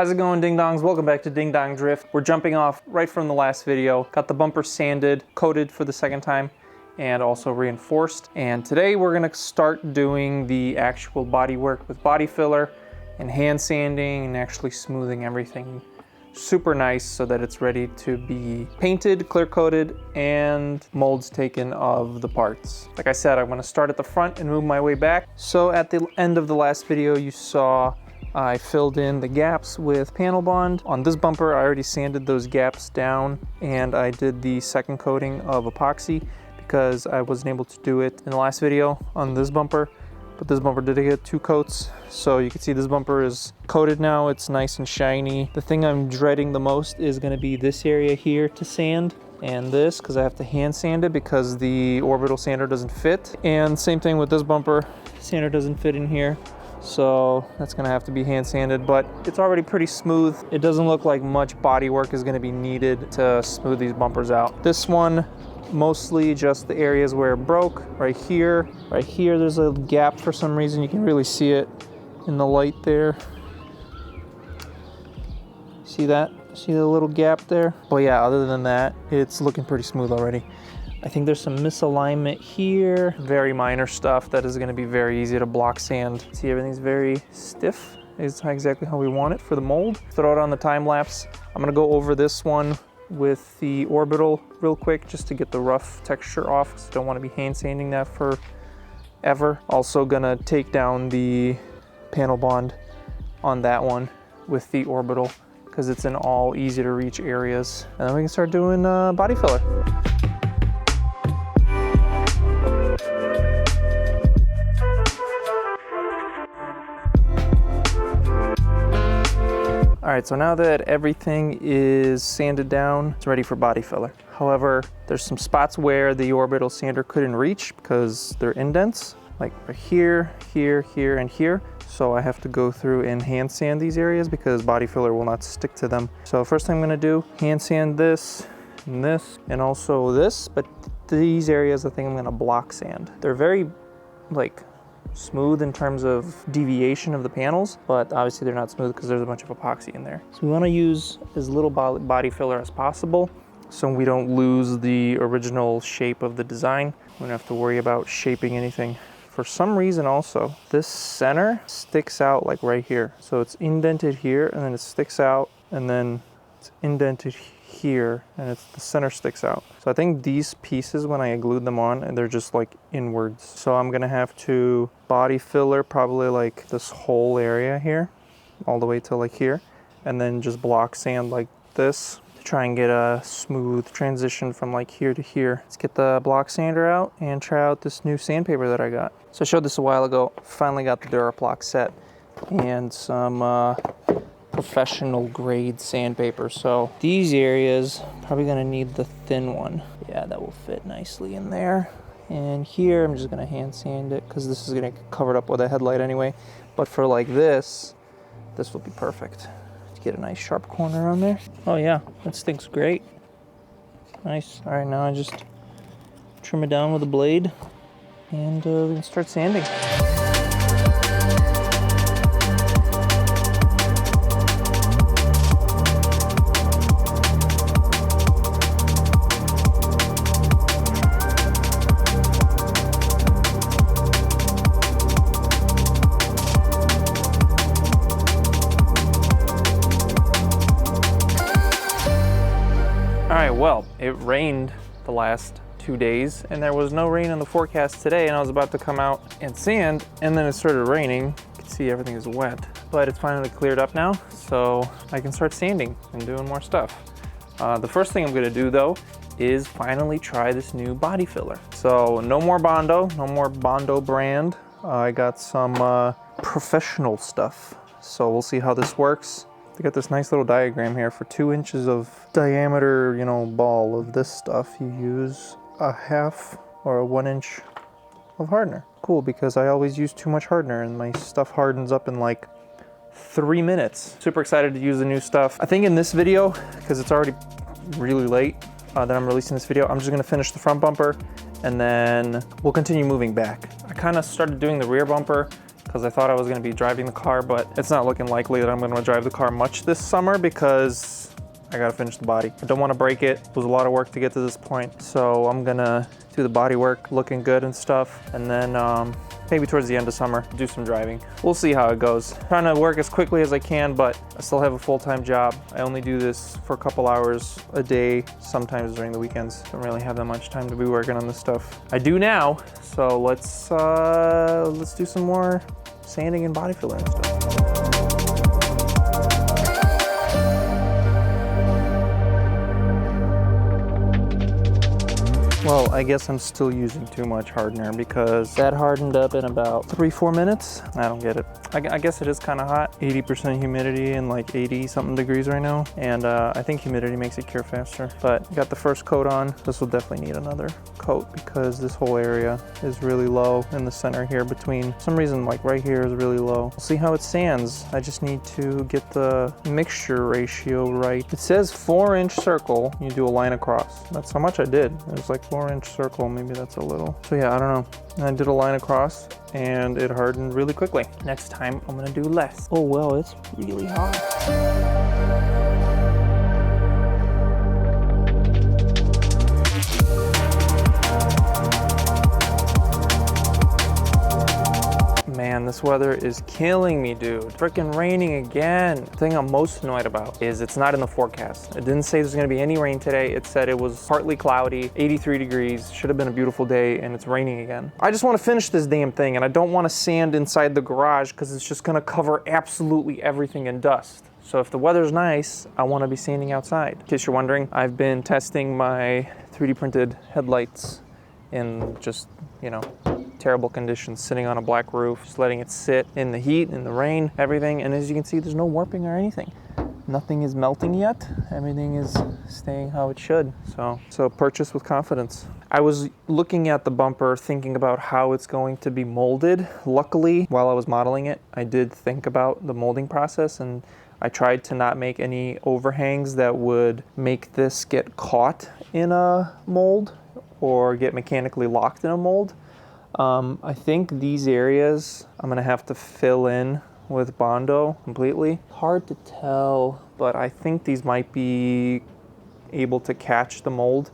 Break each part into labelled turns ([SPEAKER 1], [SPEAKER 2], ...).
[SPEAKER 1] How's it going, Ding Dongs? Welcome back to Ding Dong Drift. We're jumping off right from the last video. Got the bumper sanded, coated for the second time, and also reinforced. And today we're gonna start doing the actual body work with body filler and hand sanding and actually smoothing everything super nice so that it's ready to be painted, clear coated, and molds taken of the parts. Like I said, I'm gonna start at the front and move my way back. So at the end of the last video, you saw I filled in the gaps with panel bond. On this bumper, I already sanded those gaps down, and I did the second coating of epoxy because I wasn't able to do it in the last video on this bumper. But this bumper did get 2 coats, so you can see this bumper is coated now. It's nice and shiny. The thing I'm dreading the most is going to be this area here to sand, and this, because I have to hand sand it because the orbital sander doesn't fit. And same thing with this bumper, sander doesn't fit in here, so that's going to have to be hand sanded. But it's already pretty smooth. It doesn't look like much body work is going to be needed to smooth these bumpers out. This one, mostly just the areas where it broke. Right here there's a gap for some reason. You can really see it in the light there. See that? See the little gap there? But yeah, other than that, it's looking pretty smooth already. I think there's some misalignment here. Very minor stuff that is going to be very easy to block sand. See, everything's very stiff. It's exactly how we want it for the mold. Throw it on the time lapse. I'm going to go over this one with the orbital real quick just to get the rough texture off, because I don't want to be hand sanding that forever. Also gonna take down the panel bond on that one with the orbital because it's in all easy to reach areas. And then we can start doing body filler. All right, so now that everything is sanded down, it's ready for body filler. However, there's some spots where the orbital sander couldn't reach because they're indents, like right here, here, here, and here. So I have to go through and hand sand these areas because body filler will not stick to them. So first thing I'm gonna do, hand sand this, and also this, but these areas I think I'm gonna block sand. They're very, like, smooth in terms of deviation of the panels, but obviously they're not smooth because there's a bunch of epoxy in there. So we want to use as little body filler as possible so we don't lose the original shape of the design. We don't have to worry about shaping anything. For some reason also, this center sticks out like right here. So it's indented here and then it sticks out, and then it's indented here and the center sticks out. So I think these pieces, when I glued them on, and they're just like inwards. So I'm gonna have to body filler probably like this whole area here, all the way to like here, and then just block sand like this to try and get a smooth transition from like here to here. Let's get the block sander out and try out this new sandpaper that I got. So I showed this a while ago. Finally got the Duraplox set and some professional grade sandpaper. So these areas probably gonna need the thin one. Yeah, that will fit nicely in there. And here I'm just gonna hand sand it because this is gonna get covered up with a headlight anyway. But for like this will be perfect. Let's get a nice sharp corner on there. Oh yeah, that stinks great. Nice. All right, now I just trim it down with a blade and we can start sanding. Well, it rained the last 2 days and there was no rain in the forecast today, and I was about to come out and sand and then it started raining. You can see everything is wet, but it's finally cleared up now, so I can start sanding and doing more stuff. The first thing I'm gonna do though is finally try this new body filler. So no more Bondo, no more Bondo brand. I got some professional stuff, so we'll see how this works. I got this nice little diagram here. For 2 inches of diameter, ball of this stuff, you use a 1/2 or a 1 inch of hardener. Cool, because I always use too much hardener and my stuff hardens up in like 3 minutes. Super excited to use the new stuff. I think in this video, because it's already really late that I'm releasing this video, I'm just gonna finish the front bumper and then we'll continue moving back. I kind of started doing the rear bumper because I thought I was going to be driving the car, but it's not looking likely that I'm going to drive the car much this summer because I got to finish the body. I don't want to break it. It was a lot of work to get to this point, so I'm going to do the body work, looking good and stuff, and then maybe towards the end of summer, do some driving. We'll see how it goes. Trying to work as quickly as I can, but I still have a full-time job. I only do this for a couple hours a day, sometimes during the weekends. Don't really have that much time to be working on this stuff. I do now, so let's do some more sanding and body filler and stuff. Well, I guess I'm still using too much hardener because that hardened up in about 3-4 minutes. I don't get it. I guess it is kind of hot. 80% humidity and like 80 something degrees right now. And I think humidity makes it cure faster. But got the first coat on. This will definitely need another coat because this whole area is really low in the center here between, for some reason like right here is really low. We'll see how it sands. I just need to get the mixture ratio right. It says 4-inch circle. You do a line across. That's how much I did. It was like 4-inch circle, maybe that's a little. So yeah, I don't know. I did a line across and it hardened really quickly. Next time I'm gonna do less. Oh well, it's really hot. Man, this weather is killing me, dude. Freaking raining again. The thing I'm most annoyed about is it's not in the forecast. It didn't say there's gonna be any rain today. It said it was partly cloudy, 83 degrees, should have been a beautiful day, and it's raining again. I just wanna finish this damn thing, and I don't wanna sand inside the garage because it's just gonna cover absolutely everything in dust. So if the weather's nice, I wanna be sanding outside. In case you're wondering, I've been testing my 3D printed headlights in just, you know, terrible conditions, sitting on a black roof, just letting it sit in the heat, in the rain, everything. And as you can see, there's no warping or anything. Nothing is melting yet. Everything is staying how it should. So purchase with confidence. I was looking at the bumper, thinking about how it's going to be molded. Luckily, while I was modeling it, I did think about the molding process, and I tried to not make any overhangs that would make this get caught in a mold or get mechanically locked in a mold. I think these areas I'm gonna have to fill in with Bondo completely. Hard to tell, but I think these might be able to catch the mold.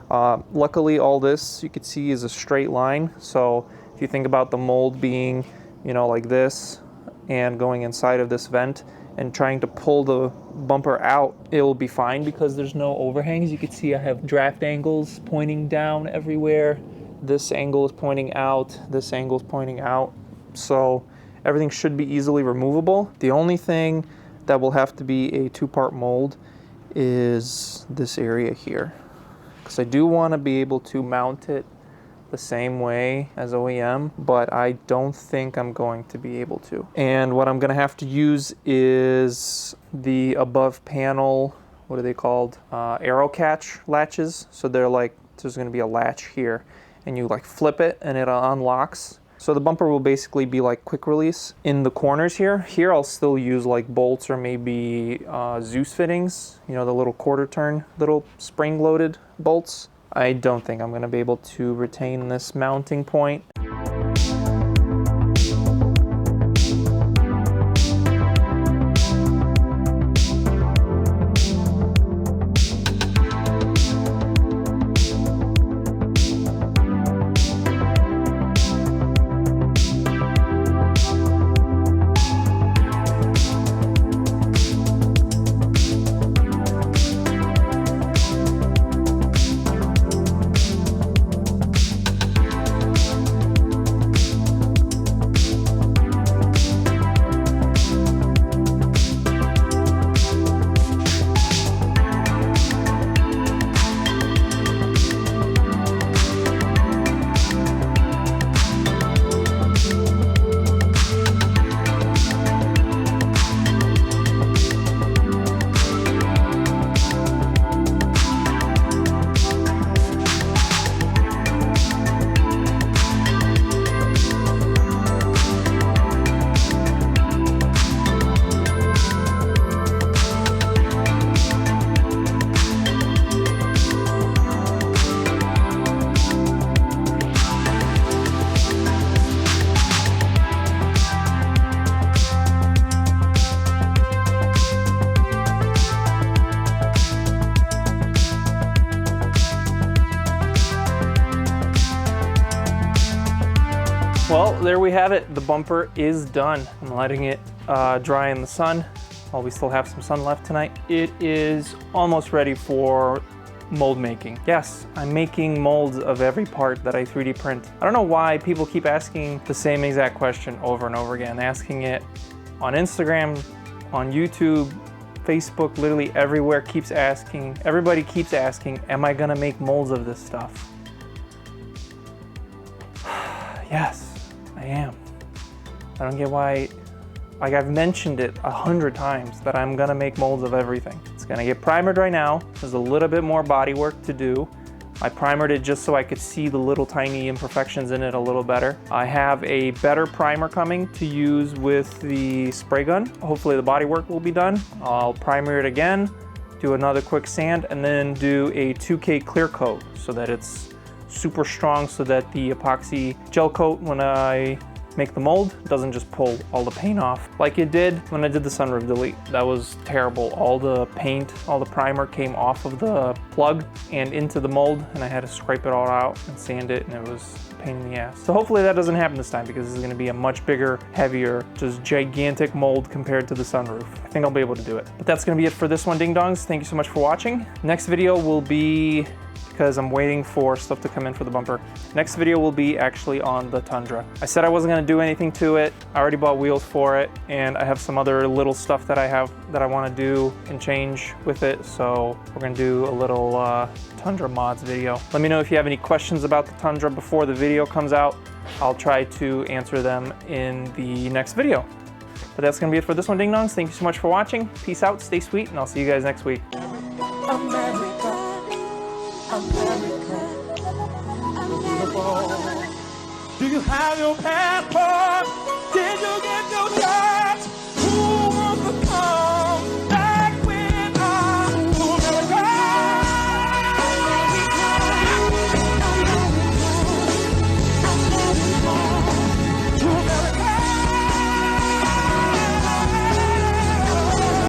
[SPEAKER 1] Luckily, all this you could see is a straight line. So if you think about the mold being, you know, like this and going inside of this vent and trying to pull the bumper out, it will be fine because there's no overhangs. You can see I have draft angles pointing down everywhere. This angle is pointing out, this angle is pointing out. So everything should be easily removable. The only thing that will have to be a 2-part mold is this area here. Because I do want to be able to mount it the same way as OEM, but I don't think I'm going to be able to. And what I'm going to have to use is the above panel, what are they called? Arrow catch latches. So they're like, there's going to be a latch here, and you like flip it and it unlocks. So the bumper will basically be like quick release. In the corners here I'll still use like bolts or maybe Zeus fittings, you know, the little quarter turn, little spring loaded bolts. I don't think I'm gonna be able to retain this mounting point. Well, there we have it. The bumper is done. I'm letting it dry in the sun while we still have some sun left tonight. It is almost ready for mold making. Yes, I'm making molds of every part that I 3D print. I don't know why people keep asking the same exact question over and over again, asking it on Instagram, on YouTube, Facebook, literally everywhere keeps asking, everybody keeps asking, am I gonna make molds of this stuff? Yes, I am. I don't get why, like I've mentioned it 100 times that I'm gonna make molds of everything. It's gonna get primered right now. There's a little bit more body work to do. I primered it just so I could see the little tiny imperfections in it a little better. I have a better primer coming to use with the spray gun. Hopefully the body work will be done. I'll primer it again, do another quick sand, and then do a 2K clear coat so that it's super strong so that the epoxy gel coat, when I make the mold, doesn't just pull all the paint off like it did when I did the sunroof delete. That was terrible. All the paint, all the primer came off of the plug and into the mold, and I had to scrape it all out and sand it, and it was a pain in the ass. So hopefully that doesn't happen this time, because this is gonna be a much bigger, heavier, just gigantic mold compared to the sunroof. I think I'll be able to do it. But that's gonna be it for this one, Ding Dongs. Thank you so much for watching. Next video will be, because I'm waiting for stuff to come in for the bumper. Next video will be actually on the Tundra. I said I wasn't gonna do anything to it. I already bought wheels for it, and I have some other little stuff that I have that I wanna do and change with it, so we're gonna do a little Tundra mods video. Let me know if you have any questions about the Tundra before the video comes out. I'll try to answer them in the next video. But that's gonna be it for this one, Ding Dongs. Thank you so much for watching. Peace out, stay sweet, and I'll see you guys next week.
[SPEAKER 2] America. Do you have your passport?